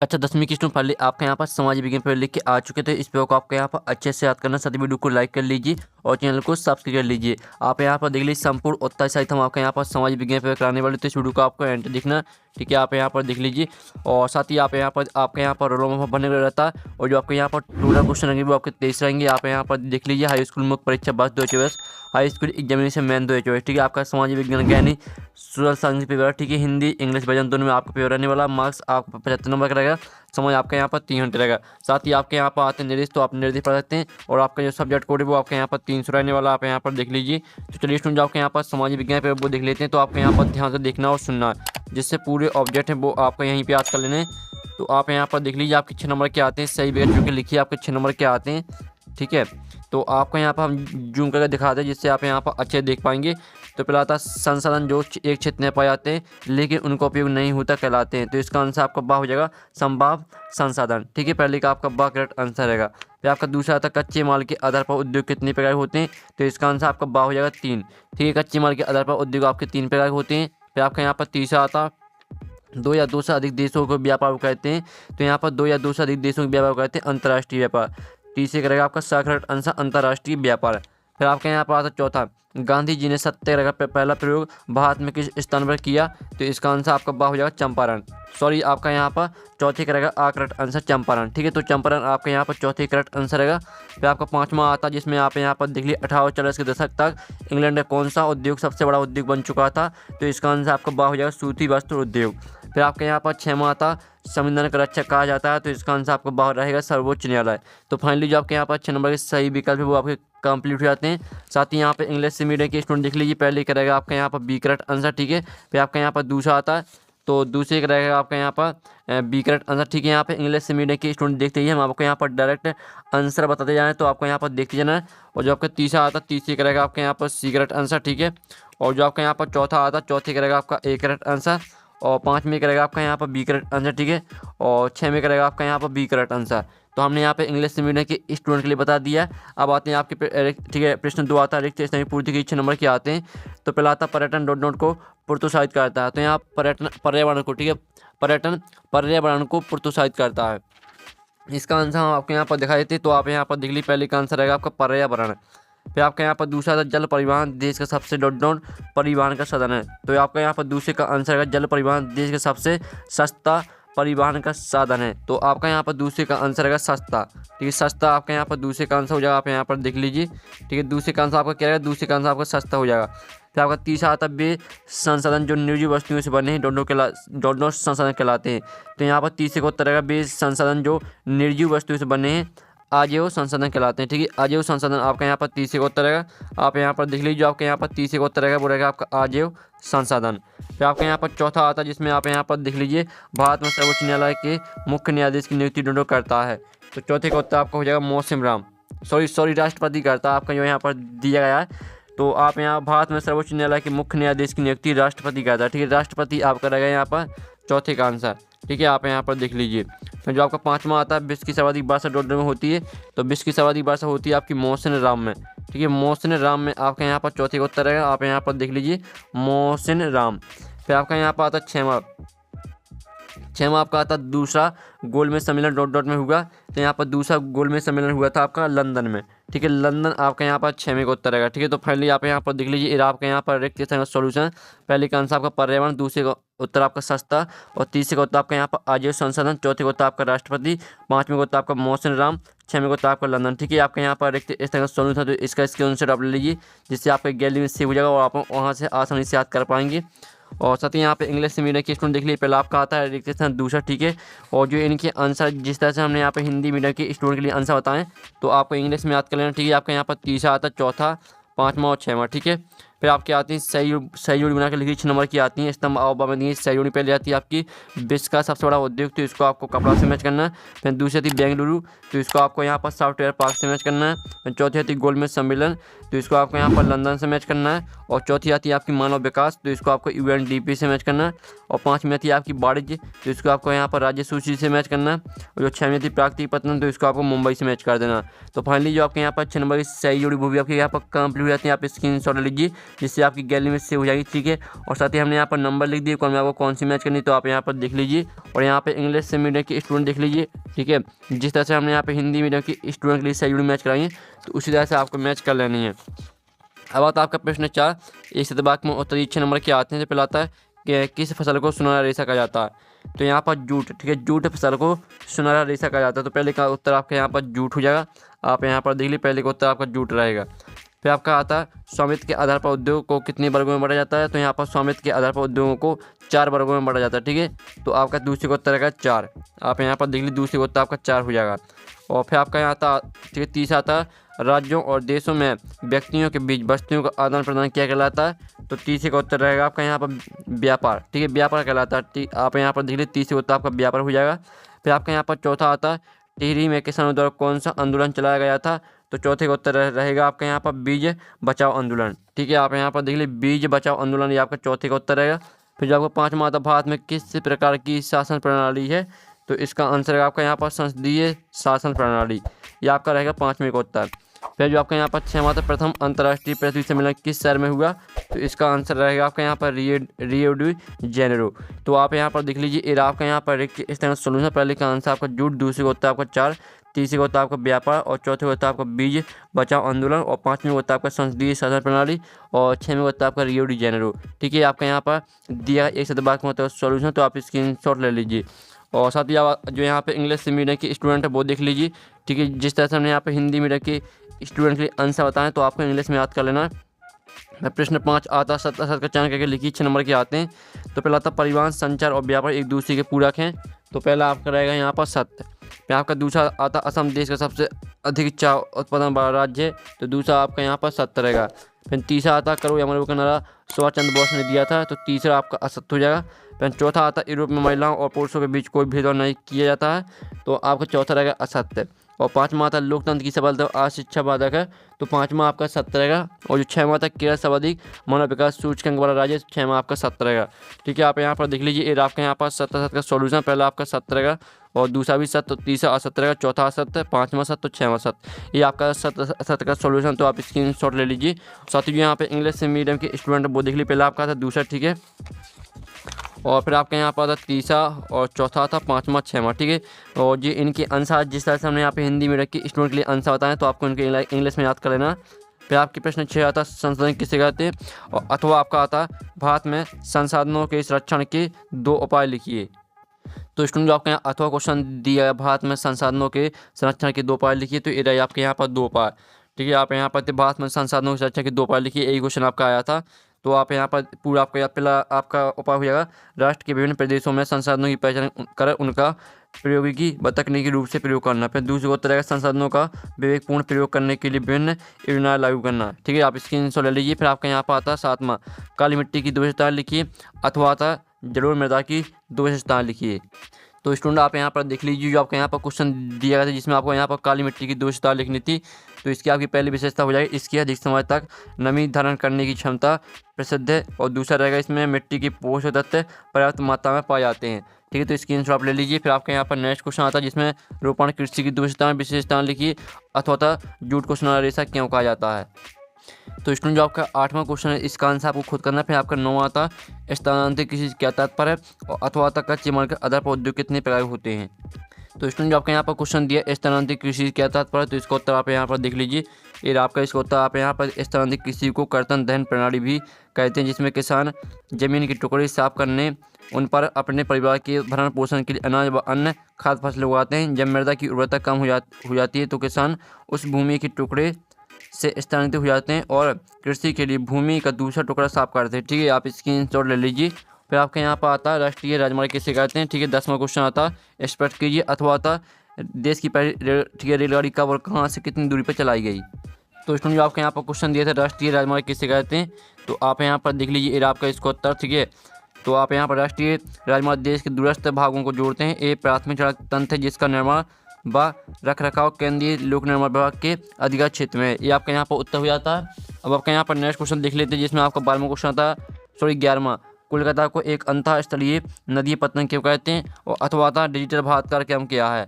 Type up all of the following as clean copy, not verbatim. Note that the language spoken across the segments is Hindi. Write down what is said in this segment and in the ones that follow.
अच्छा 10वीं की स्टूडेंट फाइनली आपके यहाँ पर समाज विज्ञान पेपर लिख के आ चुके थे। इस पेपर को आपके यहाँ पर अच्छे से याद करना, सभी वीडियो को लाइक कर लीजिए और चैनल को सब्सक्राइब कर लीजिए। आप यहाँ पर देख लीजिए संपूर्ण उत्तर सहित हम आपके यहाँ पर समाज विज्ञान पेपर कराने वाले थे। इस वीडियो को आपको एंड दिखना, ठीक है। आप यहाँ पर देख लीजिए और साथ ही आप यहाँ पर आपके यहाँ पर रोल नंबर बनने रहता है और जो आपके यहाँ पर टोटल क्वेश्चन रहेंगे वो आपके 23 रहेंगे। आप यहाँ पर देख लीजिए हाई स्कूल मुख्य परीक्षा 2024, हाई स्कूल एग्जामिनेशन मेन 2024, ठीक है। आपका समाज विज्ञान ज्ञानी सोशल साइंस पेपर, ठीक है। हिंदी इंग्लिश वर्जन दोनों में आपका पेपर रहने वाला। मार्क्स आपका 75 नंबर का रहेगा। समझ आपके यहाँ पर 3 घंटे रहेगा। साथ ही आपके यहाँ पर आते हैं निर्देश, तो आप निर्देश पढ़ सकते हैं और आपका जो सब्जेक्ट कोड है वो आपके यहाँ पर 300 रहने वाला। आप यहाँ पर देख लीजिए। तो चलिए स्टूडेंट आपके यहाँ पर सामाजिक विज्ञान पेपर वो देख लेते हैं। तो आपके यहाँ पर ध्यान से देखना और सुनना, जिससे पूरे ऑब्जेक्ट है वो आपको यहीं पर याद कर लेने। तो आप यहाँ पर देख लीजिए आपके 6 नंबर क्या आते हैं, सही बगैर जो कि लिखिए आपके 6 नंबर क्या आते हैं, ठीक है। तो आपको यहाँ पर हम जूम करके दिखाते हैं जिससे आप यहाँ पर अच्छे देख पाएंगे। तो पहला आता संसाधन जो एक क्षेत्र में पाए जाते हैं लेकिन उनका उपयोग नहीं होता कहलाते हैं। तो इसका आंसर आपका बा हो जाएगा संभाव संसाधन, ठीक है। पहले का आपका बा करेक्ट आंसर रहेगा। फिर आपका दूसरा आता कच्चे माल के आधार पर उद्योग कितने प्रकार होते हैं, तो इसका आंसर आपका बा हो जाएगा 3, ठीक है। कच्चे माल के आधार पर उद्योग आपके 3 प्रकार होते हैं। फिर आपका यहाँ पर तीसरा आता 2 या 2 से अधिक देशों को व्यापार कहते हैं। तो यहाँ पर 2 या 2 से अधिक देशों के व्यापार कहते हैं अंतर्राष्ट्रीय व्यापार। तीसरे करेगा आपका साक्षरता आंसर अंतर्राष्ट्रीय व्यापार। फिर आपके यहाँ पर आता चौथा, गांधी जी ने सत्याग्रह का पहला प्रयोग भारत में किस स्थान पर किया, तो इसका आंसर आपका बा हो जाएगा चंपारण। सॉरी आपका यहाँ पर चौथे करेगा आ करेक्ट आंसर चंपारण, ठीक है। तो चंपारण आपके यहाँ पर चौथे करेक्ट आंसर रहेगा। फिर आपका पाँचवा आता जिसमें आप यहाँ पर देख लीजिए 1840 के दशक तक इंग्लैंड में कौन सा उद्योग सबसे बड़ा उद्योग बन चुका था, तो इसका आंसर आपका बा हो जाएगा सूती वस्त्र उद्योग। फिर आपके यहाँ पर 6वां आता संविधान का रक्षक कहा जाता है, तो इसका आंसर आपको बाहर रहेगा सर्वोच्च न्यायालय। तो फाइनली जो आपके यहाँ पर 6 नंबर के सही विकल्प है वो आपके कंप्लीट हो जाते हैं। साथ ही यहाँ पे इंग्लिश से मीडियम के स्टूडेंट देख लीजिए, पहले करेगा आपका यहाँ पर बी करेक्ट आंसर, ठीक है। फिर आपका यहाँ पर दूसरा आता है तो दूसरे का रहेगा आपका यहाँ पर बी करेक्ट आंसर, ठीक है। यहाँ पे इंग्लिश से मीडियम के स्टूडेंट देखते ही हम आपको यहाँ पर डायरेक्ट आंसर बताते जाए, तो आपको यहाँ पर देखते जाना है। और जो आपका तीसरा आता है तीसरे का रहेगा आपके यहाँ पर सी करेक्ट आंसर, ठीक है। और जो आपका यहाँ पर चौथा आता है चौथे का रहेगा आपका ए करेक्ट आंसर और 5वें करेगा आपका यहाँ पर बी करेक्ट आंसर, ठीक है। और 6वें करेगा आपका यहाँ पर बी करेक्ट आंसर। तो हमने यहाँ पे इंग्लिश से मीडियम के स्टूडेंट के लिए बता दिया है। अब आते हैं आपके ठीक है प्रश्न 2 आता है रिक्त स्थान की पूर्ति के 6 नंबर के आते हैं। तो पहला आता पर्यटन डॉट नॉट को प्रोत्साहित करता है, तो यहाँ पर्यटन पर्यावरण को, ठीक है, पर्यटन पर्यावरण को प्रोत्साहित करता है। इसका आंसर हम आपके यहाँ पर दिखा देते हैं। तो आप यहाँ पर देख लीजिए पहले का आंसर रहेगा आपका पर्यावरण। फिर आपका यहाँ पर दूसरा था जल परिवहन देश का सबसे डॉट डॉट परिवहन का साधन है, तो आपका यहाँ पर दूसरे का आंसर है जल परिवहन देश का सबसे सस्ता परिवहन का साधन है। तो आपका यहाँ पर दूसरे का आंसर है सस्ता, ठीक है। सस्ता आपका यहाँ पर दूसरे का आंसर हो जाएगा। आप यहाँ पर देख लीजिए, ठीक है। दूसरे का आंसर आपका क्या रहेगा, दूसरे का आंसर आपका सस्ता हो जाएगा। फिर आपका तीसरा आता वे संसाधन जो निर्जीव वस्तुओं से बने हैं डॉट डॉट संसाधन कहलाते हैं। तो यहाँ पर तीसरे का उत्तर रहेगा वे संसाधन जो निर्जीव वस्तुओं से बने हैं अजैव संसाधन कहलाते हैं, ठीक है। अजैव संसाधन आपका यहाँ पर तीसरे का उत्तर रहेगा। आप यहाँ पर देख लीजिए जो आपके यहाँ पर तीसरे का उत्तर रहेगा वो रहेगा आपका अजैव संसाधन। फिर आपके यहाँ पर चौथा आता है जिसमें आप यहाँ पर देख लीजिए भारत में सर्वोच्च न्यायालय के मुख्य न्यायाधीश की नियुक्ति डोडो करता है। तो चौथे का उत्तर आपका हो जाएगा मौसम राम, सॉरी राष्ट्रपति करता है आपका जो यहाँ पर दिया गया है। तो आप यहाँ भारत में सर्वोच्च न्यायालय के मुख्य न्यायाधीश की नियुक्ति राष्ट्रपति करता है, ठीक है। राष्ट्रपति आपका रहेगा यहाँ पर चौथे का आंसर, ठीक है। आप यहाँ पर देख लीजिए। तो जो आपका 5वां आता है विश्व की सर्वाधिक वर्षा डॉट में होती है, तो विश्व की सर्वाधिक वर्षा होती है आपकी मौसम राम में, ठीक है। मौसम राम में आपका यहाँ पर चौथे का उत्तर रहेगा। आप यहाँ पर देख लीजिए मौसम राम। फिर आपका यहाँ पर आता है 6वां आपका आता दूसरा गोलमेज सम्मेलन डॉट डॉट में हुआ, तो यहाँ पर दूसरा गोलमेज सम्मेलन हुआ था आपका लंदन में, ठीक है। लंदन आपका यहाँ पर 6वें का उत्तर रहेगा, ठीक है। तो फाइनली आप यहाँ पर देख लीजिए आपका यहाँ पर रिक्त स्थान का सॉल्यूशन, पहले का आंसर आपका पर्यावरण, दूसरे का उत्तर आपका सस्ता और तीसरे का उत्तर आपका यहाँ पर अजैव संसाधन, चौथे का उत्तर आपका राष्ट्रपति, 5वें का उत्तर आपका मौसम राम, 6वें का उत्तर आपका लंदन, ठीक है। आपका यहाँ पर रिक्त स्थान का सॉल्यूशन, तो इसका स्क्रीनशॉट आप ले लीजिए जिससे आपके गैलरी में सेव हो जाएगा और आप वहाँ से आसानी से याद कर पाएंगे। और साथ ही यहाँ पे इंग्लिश से मीडियम के स्टूडेंट देख लीजिए पहला आपका आता है रिक्त स्थान दूसरा, ठीक है। और जो इनके आंसर जिस तरह से हमने यहाँ पे हिंदी मीडियम के स्टूडेंट के लिए आंसर बताएं तो आपको इंग्लिश में याद कर लेना, ठीक है। आपका यहाँ पर तीसरा आता है चौथा 5वां और 6वां, ठीक है। फिर आपकी आती है सही जोड़ी बना के लिखी 6 नंबर की आती है स्तंभ अवबा में दी सही जोड़ी पहले आती है आपकी विश्व का सबसे बड़ा उद्योग, तो इसको आपको कपड़ा से मैच करना है। फिर दूसरी आती बेंगलुरु, तो इसको आपको यहाँ पर सॉफ्टवेयर पार्क से मैच करना है। फिर चौथी आती गोलमेज सम्मेलन, तो इसको आपको यहाँ पर लंदन से मैच करना है। और चौथी आती है आपकी मानव विकास, तो इसको आपको UNDP से मैच करना है। और 5वीं आती है आपकी वाणिज्य, तो इसको आपको यहाँ पर राज्य सूची से मैच करना है। और जो 6वीं आती प्राकृतिक पतन, तो इसको आपको मुंबई से मैच कर देना। तो फाइनली जो आपके यहाँ पर 6 नंबर की सही जोड़ी वो भी आपके यहाँ पर कंप्लीट हो जाती है। आप स्क्रीनशॉट लीजिए जिससे आपकी गैलरी में सेव हो जाएगी, ठीक है। और साथ ही हमने यहाँ पर नंबर लिख दिए कौन में आपको कौन सी मैच करनी, तो आप यहाँ पर देख लीजिए। और यहाँ पे इंग्लिश से मीडियम के स्टूडेंट देख लीजिए, ठीक है। जिस तरह से हमने यहाँ पे हिंदी मीडियम की स्टूडेंट के लिए शेड्यूल मैच कराई है, तो उसी तरह से आपको मैच कर लेनी है। अब आता है आपका प्रश्न 4। इस शतवाक में उत्तर 6 नंबर के आते हैं। तो पहला आता है कि किस फसल को सुनहरा रेशा कहा जाता है, तो यहाँ पर जूट, ठीक है। जूट फसल को सुनहरा रेशा कहा जाता है। तो पहले का उत्तर आपका यहाँ पर जूट हो जाएगा। आप यहाँ पर देख लीजिए, पहले का उत्तर आपका जूट रहेगा। फिर आपका आता है स्वामित्व के आधार पर उद्योग को कितने वर्गों में बांटा जाता है, तो यहाँ पर स्वामित्व के आधार पर उद्योगों को 4 वर्गों में बांटा जाता है, ठीक है। तो आपका दूसरे का उत्तर रहेगा 4। आप यहाँ पर देख लीजिए, दूसरे का उत्तर आपका 4 हो जाएगा। और फिर आपका यहाँ आता, ठीक है, तीसरा आता है राज्यों और देशों में व्यक्तियों के बीच वस्तुओं का आदान प्रदान क्या कहलाता है, तो तीसरे का उत्तर रहेगा आपका यहाँ पर व्यापार, ठीक है, व्यापार कहलाता है। आप यहाँ पर देख लीजिए, तीसरे का उत्तर आपका व्यापार हो जाएगा। फिर आपका यहाँ पर चौथा आता है टिहरी में किसानों द्वारा कौन सा आंदोलन चलाया गया था, तो चौथे का उत्तर रहेगा आपका यहाँ पर बीज बचाओ आंदोलन, ठीक है। आप यहाँ पर देख लीजिए, बीज बचाओ आंदोलन ये आपका चौथे का उत्तर रहेगा। फिर जो आपको पाँचवा आता भारत में किस प्रकार की शासन प्रणाली है, तो इसका आंसर है आपका यहाँ पर संसदीय शासन प्रणाली, ये आपका रहेगा 5वें का उत्तर। फिर जो आपका यहाँ पर 6वां आता प्रथम अंतर्राष्ट्रीय पृथ्वी सम्मेलन किस शहर में हुआ, तो इसका आंसर रहेगा आपका यहाँ पर रियो डी जेनेरो। तो आप यहाँ पर देख लीजिए, ये आपका यहाँ पर इस तरह सोल्यूशन। पहले का आंसर आपका जूट, दूसरे का उत्तर आपका 4, तीसरे का उत्तर आपका व्यापार, और चौथे का उत्तर आपका बीज बचाओ आंदोलन, और 5वें का उत्तर आपका संसदीय शासन प्रणाली, और 6वें का उत्तर आपका रियो डी जेनेरो, ठीक है। आपका यहाँ पर दिया एक शतवाक में मतलब सोल्यूशन, तो आप स्क्रीनशॉट ले लीजिए। और साथ ही आप जो यहाँ पे इंग्लिश मीडियम की स्टूडेंट है वो देख लीजिए, ठीक है। जिस तरह से हमने यहाँ पे हिंदी मीडियम की स्टूडेंट के लिए आंसर बताएं, तो आपको इंग्लिश में याद कर लेना है। प्रश्न 5 आता 7 का चयन करके लिखिए, 6 नंबर के आते हैं। तो पहला आता परिवहन, संचार और व्यापार एक दूसरे के पूरक हैं, तो पहला आपका रहेगा यहाँ पर सत्य। फिर आपका दूसरा आता असम देश का सबसे अधिक चाय उत्पादन वाला राज्य है, तो दूसरा आपका यहाँ पर सत्य रहेगा। फिर तीसरा आता करो अमर का नारा सुभाष चंद्र बोस ने दिया था, तो तीसरा आपका असत्य हो जाएगा। फिर चौथा आता यूरोप में महिलाओं और पुरुषों के बीच कोई भेदभाव नहीं किया जाता है, तो आपका चौथा रहेगा असत्य। और 5वां आता लोकतंत्र की सफलता आज शिक्षा बाधक है, तो 5वां आपका सत्य रहेगा। और जो 6वां आता केरल सर्वाधिक मानव विकास सूचकांक वाला राज्य, 6वां आपका सत्य रहेगा, ठीक है। आप यहाँ पर देख लीजिए, ये आपका यहाँ पर सत्य का सॉल्यूशन, पहला आपका सत्य रहेगा, और दूसरा भी सत्य, तीसरा असत्य रहेगा, चौथा असत्य, 5वां सत्य, 6वां सत्य, ये आपका सत्य का सॉल्यूशन। तो आप स्क्रीनशॉट ले लीजिए। साथ ही जो यहाँ पे इंग्लिश मीडियम के स्टूडेंट वो देख लीजिए, पहला आपका था, दूसरा, ठीक है। और फिर आपके यहाँ पर था तीसरा, और चौथा था 5वां, 6वां, ठीक है। और जी इनके आंसर जिस तरह से हमने यहाँ पे हिंदी मीडियम के स्टूडेंट के लिए आंसर बताएं, तो आपको इनके इंग्लिश में याद कर लेना। फिर आपके प्रश्न 6 आता संशोधन किसे कहते हैं, और अथवा आपका आता भारत में संसाधनों के संरक्षण के 2 उपाय लिखिए। तो स्टूडेंट जो आपके यहाँ अथवा क्वेश्चन दिया है, भारत में संसाधनों के संरक्षण के 2 उपाय लिखिए, तो ये रहे आपके यहाँ पर 2 उपाय, ठीक है। आप यहाँ पर भारत में संसाधनों के संरक्षण के 2 उपाय लिखिए, यही क्वेश्चन आपका आया था। तो आप यहाँ पर पूरा आपका पहला आपका उपाय हो जाएगा राष्ट्र के विभिन्न प्रदेशों में संसाधनों की पहचान कर उनका प्रौद्योगिकी व तकनीकी रूप से प्रयोग करना। फिर दूसरी उत्तर रहेगा संसाधनों का विवेकपूर्ण प्रयोग करने के लिए विभिन्न योजनाएं लागू करना, ठीक है। आप स्क्रीनशॉट ले लीजिए। फिर आपका यहाँ पर आता है 7वां काली मिट्टी की 2 विशेषताएं लिखिए, अथवा आता जलोढ़ मृदा की 2 विशेषताएं लिखिए। तो स्टूडेंट आप यहाँ पर देख लीजिए, जो आपको यहाँ पर क्वेश्चन दिया गया था जिसमें आपको यहाँ पर काली मिट्टी की 2 विशेषताएं लिखनी थी, तो इसकी आपकी पहली विशेषता हो जाएगी इसकी अधिक समय तक नमी धारण करने की क्षमता प्रसिद्ध है, और दूसरा रहेगा इसमें मिट्टी की पोषक तत्व पर्याप्त मात्रा में पाए जाते हैं, ठीक है। तो स्क्रीनशॉट आप ले लीजिए। फिर आपके यहाँ पर नेक्स्ट क्वेश्चन आता है जिसमें रोपण कृषि की 2 विशेषताएं लिखिए, अथवा जूट को सुनहरा रेशा क्यों कहा जाता है। तो स्टूडेंट जो आपका 8वां क्वेश्चन है इसका आंसर आपको खुद करना है। फिर आपका 9वां आता स्थानांतरित कृषि क्या तात्पर्य है, और अथवा आता कच्चे माल के आधार पर उद्योग कितने प्रकार के होते हैं। तो स्टूडेंट जो आपका यहाँ पर क्वेश्चन दिया स्थानांतरित कृषि क्या तात्पर्य, तो इसका उत्तर आप यहाँ पर देख लीजिए। ये आपका इसका उत्तर आप यहाँ पर स्थानांतरित कृषि को कर्तन दहन प्रणाली भी कहते हैं, जिसमें किसान जमीन के टुकड़े साफ करने उन पर अपने परिवार के भरण पोषण के लिए अनाज व अन्य खाद्य फसलें उगाते हैं। जब मृदा की उर्वरता कम हो जाती है तो किसान उस भूमि के टुकड़े से स्थानांतरित हो जाते हैं और कृषि के लिए भूमि का दूसरा टुकड़ा साफ करते हैं, ठीक है। आप स्क्रीनशॉट ले लीजिए। फिर आपके यहाँ पर आता है राष्ट्रीय राजमार्ग किसे कहते हैं, ठीक है। 10वां क्वेश्चन आता स्पष्ट कीजिए, अथवा आता देश की पहली ठीक है रेलगाड़ी कब और कहाँ से कितनी दूरी पर चलाई गई। तो स्टूडेंट जो आपके यहाँ पर क्वेश्चन दिया था राष्ट्रीय राजमार्ग किसे कहते हैं, तो आप यहाँ पर देख लीजिए आपका इसका उत्तर, ठीक है। तो आप यहाँ पर राष्ट्रीय राजमार्ग देश के दूरस्थ भागों को जोड़ते हैं। ये प्राथमिक सड़क तंत्र है जिसका निर्माण व रख रखाव केंद्रीय लोक निर्माण विभाग के अधिकार क्षेत्र में, ये आपका यहाँ पर उत्तर हो जाता है। अब आपका यहाँ पर नेक्स्ट क्वेश्चन देख लेते हैं जिसमें आपका 12वां क्वेश्चन आता 11वां कोलकाता को एक अंतःस्थलीय नदी पत्तन क्यों कहते हैं, और अथवा डिजिटल भारत का क्या है।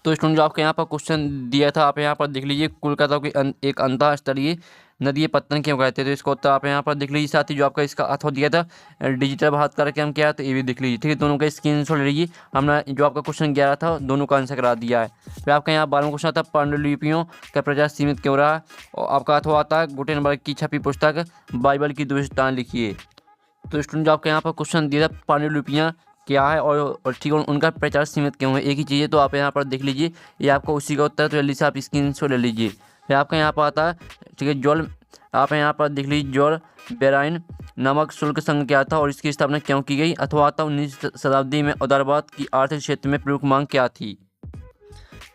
तो स्टूडेंट जो आपके यहाँ पर क्वेश्चन दिया था, आप यहाँ पर देख लीजिए, कोलकाता की एक अंतः स्तरीय नदी पत्तन क्यों कहते हैं, तो इसको उत्तर आप यहाँ पर देख लीजिए। साथ ही जो आपका इसका अथवा दिया था डिजिटल भारत कार्यक्रम क्या है, तो ये भी देख लीजिए, ठीक है। दोनों का स्क्रीनशॉट ले लीजिए। हमने जो आपका क्वेश्चन 11 था दोनों का आंसर करा दिया है। फिर आपका यहाँ 12वां क्वेश्चन आता है पांडुलिपियों का प्रचार सीमित क्यों रहा, और आपका अथवा आता है गुटेनबर्ग की छपी पुस्तक बाइबल की विशेषताएं लिखिए। तो स्टूडेंट जो आपके यहाँ पर क्वेश्चन दिया था पांडुलिपियाँ क्या है और ठीक है उनका प्रचार सीमित क्यों है, एक ही चीज़ है, तो आप यहाँ पर देख लीजिए, ये आपका उसी का उत्तर है, तो जल्दी से आप स्क्रीनशॉट ले लीजिए। फिर आपका यहाँ पर आता है, ठीक है, जोल, आप यहाँ पर देख लीजिए, जोल बेराइन नामक शुल्क संघ क्या था और इसकी स्थापना क्यों की गई, अथवा आता 19वीं शताब्दी में उदारवाद की आर्थिक क्षेत्र में प्रमुख मांग क्या थी।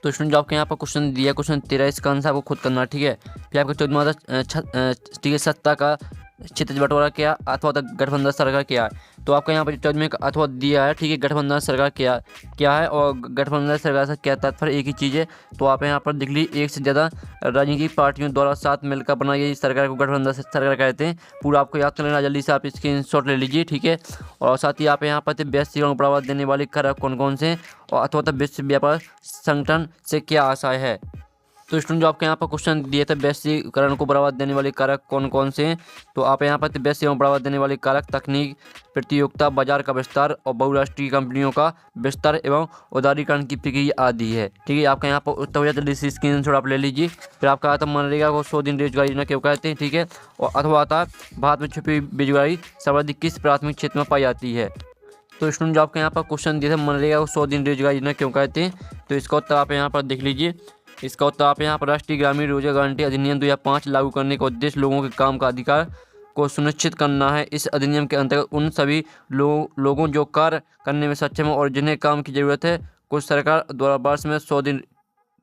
तो स्टूडेंट जो आपके यहाँ पर क्वेश्चन दिया, क्वेश्चन 13, इसका आंसर आपको खुद करना, ठीक है। फिर आपका 14वां आता, ठीक है, सत्ता का क्षेत्र बंटवारा क्या, अथवा गठबंधन सरकार क्या है, तो आपका यहाँ पर 14वें का अथवा दिया है, ठीक है, गठबंधन सरकार क्या है और गठबंधन सरकार से क्या तात्पर्य, एक ही चीज़ है। तो आप यहाँ पर देख लीजिए, एक से ज़्यादा राजनीतिक पार्टियों द्वारा साथ मिलकर बनाई गई सरकार को गठबंधन सरकार कहते हैं। पूरा आपको याद कर लेना, जल्दी से आप स्क्रीनशॉट ले लीजिए, ठीक है। और साथ ही आप यहाँ पर वैश्वीकरण को बढ़ावा देने वाले कारक कौन कौन से हैं, और अथवा विश्व व्यापार संगठन से क्या आशय है। तो स्टूडेंट जो आपके यहाँ पर क्वेश्चन दिए थे वैश्वीकरण को बढ़ावा देने वाले कारक कौन कौन से हैं, तो आप यहाँ पर वैश्वीकरण को बढ़ावा देने वाले कारक तकनीक, प्रतियोगिता, बाजार का विस्तार और बहुराष्ट्रीय कंपनियों का विस्तार एवं उदारीकरण की प्रक्रिया आदि है, ठीक है। आपका यहाँ पर उत्तर हो जाता है, जल्दी स्क्रीनशॉट आप ले लीजिए। फिर आपका आता है मनरेगा को 100 दिन रोजगार योजना क्यों कहते हैं, ठीक है। और अथवा आता है भारत में छुपी बेरोजगारी सर्वाधिक किस प्राथमिक क्षेत्र में पाई जाती है। तो स्टूडेंट जो आपके यहाँ पर क्वेश्चन दिए थे मनरेगा को 100 दिन रोजगार योजना क्यों कहते हैं, तो इसका उत्तर आप यहाँ पर देख लीजिए। इसका उत्तर आप यहाँ पर राष्ट्रीय ग्रामीण रोजगार गारंटी अधिनियम 2005 लागू करने का उद्देश्य लोगों के काम का अधिकार को सुनिश्चित करना है। इस अधिनियम के अंतर्गत उन सभी लोगों जो कार्य करने में सक्षम है और जिन्हें काम की ज़रूरत है को सरकार द्वारा वर्ष में 100 दिन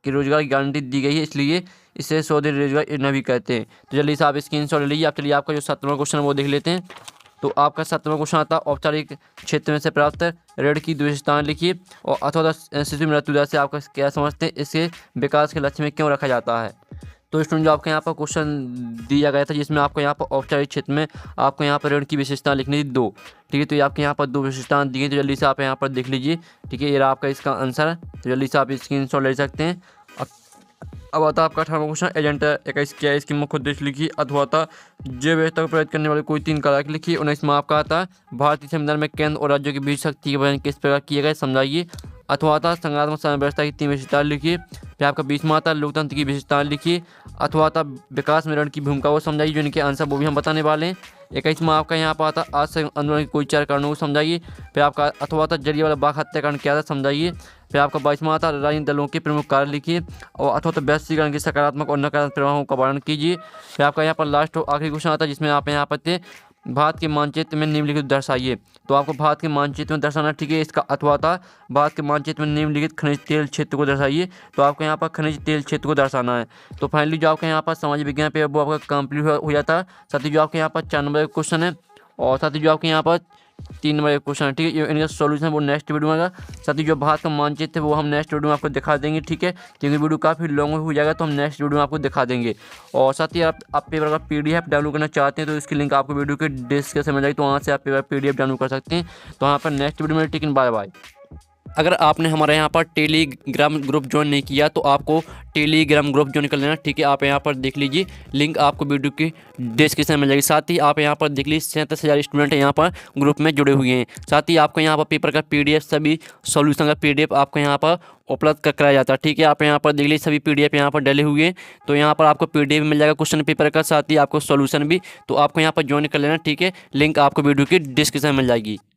की रोजगार की गारंटी दी गई है, इसलिए इसे 100 दिन रोजगार योजना भी कहते हैं। तो जल्दी से आप स्क्रीनशॉट ले लीजिए। आप चलिए आपका जो 7वां क्वेश्चन है वो देख लेते हैं। तो आपका 7वां क्वेश्चन आता है औपचारिक क्षेत्र में से प्राप्त ऋण की विशेषताएं लिखिए, और अथवा शिशु मृत्यु दर से आपका क्या समझते हैं, इसके विकास के लक्ष्य में क्यों रखा जाता है। तो स्टूडेंट जो आपके यहाँ पर क्वेश्चन दिया गया था जिसमें आपको यहाँ पर औपचारिक क्षेत्र में आपको यहाँ पर ऋण की विशेषताएं लिखनी थी 2, ठीक है। तो ये आपके यहाँ पर 2 विशेषताएं दी गई, तो जल्दी से आप यहाँ पर देख लीजिए, ठीक है। ये रहा आपका इसका आंसर, तो जल्दी से आप स्क्रीनशॉट ले सकते हैं। अब आता है आपका 18वां क्वेश्चन एजेंट 21 क्या है, इसकी मुख्य उद्देश्य लिखिए। अथवा आता जैव व्यवस्था को प्रभावित करने वाले कोई 3 कारक लिखिए। 19वां आपका आता है भारतीय संविधान में केंद्र और राज्यों के बीच शक्ति के बयान किस प्रकार किए गए, समझाइए। अथवा आता संघात्मक समय व्यवस्था की 3 विशेषताएं लिखिए। फिर आपका 20वां आता लोकतंत्र की विशेषताएं लिखिए। अथवा आता विकास में ऋण की भूमिका को समझाइए, जो इनके आंसर वो भी हम बताने वाले हैं। 21वां आपका यहाँ पर आता आज से आंदोलन के कोई 4 कारणों को समझाइए। फिर आपका अथवा आता जलियांवाला बाग हत्याकांड क्या था, समझाइए। फिर आपका 22वां आता राजनीतिक दलों के प्रमुख कार्य लिखिए, और अथवा वैश्वीकरण के सकारात्मक और नकारात्मक प्रभावों का वर्णन कीजिए। फिर आपका यहाँ पर लास्ट आखिरी क्वेश्चन आता है जिसमें आप यहाँ पर थे भारत के मानचित्र में निम्नलिखित दर्शाइए। तो आपको भारत के मानचित्र में दर्शाना, ठीक है। इसका अथवा था भारत के मानचित्र में निम्नलिखित खनिज तेल क्षेत्र को दर्शाइए, तो आपको यहाँ पर खनिज तेल क्षेत्र को दर्शाना है। तो फाइनली जो आपके यहाँ पर समाज विज्ञान पे वो आपका कंप्लीट हो जाता है। साथ ही जो आपके यहाँ पर 4 नंबर का क्वेश्चन है, और साथ ही जो आपके यहाँ पर 3 नंबर का क्वेश्चन है, ठीक है। इनका सॉल्यूशन वो नेक्स्ट वीडियो में आएगा। साथ ही जो भारत का मानचित्र है वो हम नेक्स्ट वीडियो में आपको दिखा देंगे, ठीक है। क्योंकि वीडियो काफ़ी लॉन्ग हो जाएगा तो हम नेक्स्ट वीडियो में आपको दिखा देंगे। और साथ ही आप पेपर का PDF डाउनलोड करना चाहते हैं तो इसकी लिंक आपको वीडियो के डिस्क्रिप्शन में जाएगी, तो वहाँ से आप पेपर PDF डाउनलोड कर सकते हैं। तो वहाँ पर नेक्स्ट वीडियो में, ठीक है, बाय बाय। अगर आपने हमारे यहाँ पर टेलीग्राम ग्रुप ज्वाइन नहीं किया तो आपको टेलीग्राम ग्रुप ज्वाइन कर लेना, ठीक है। आप यहाँ पर देख लीजिए, लिंक आपको वीडियो की डिस्क्रिप्शन में मिल जाएगी। साथ ही आप यहाँ पर देख लीजिए 37,000 स्टूडेंट यहाँ पर ग्रुप में जुड़े हुए हैं। साथ ही आपको यहाँ पर पेपर का PDF सभी सॉल्यूशन का PDF आपको यहाँ पर उपलब्ध कराया जाता है, ठीक है। आप यहाँ पर देख लीजिए सभी PDF यहाँ पर डले हुए हैं, तो यहाँ पर आपको PDF मिल जाएगा क्वेश्चन पेपर का, साथ ही आपको सॉल्यूशन भी। तो आपको यहाँ पर ज्वाइन कर लेना, ठीक है। लिंक आपको वीडियो की डिस्क्रिप्शन में मिल जाएगी।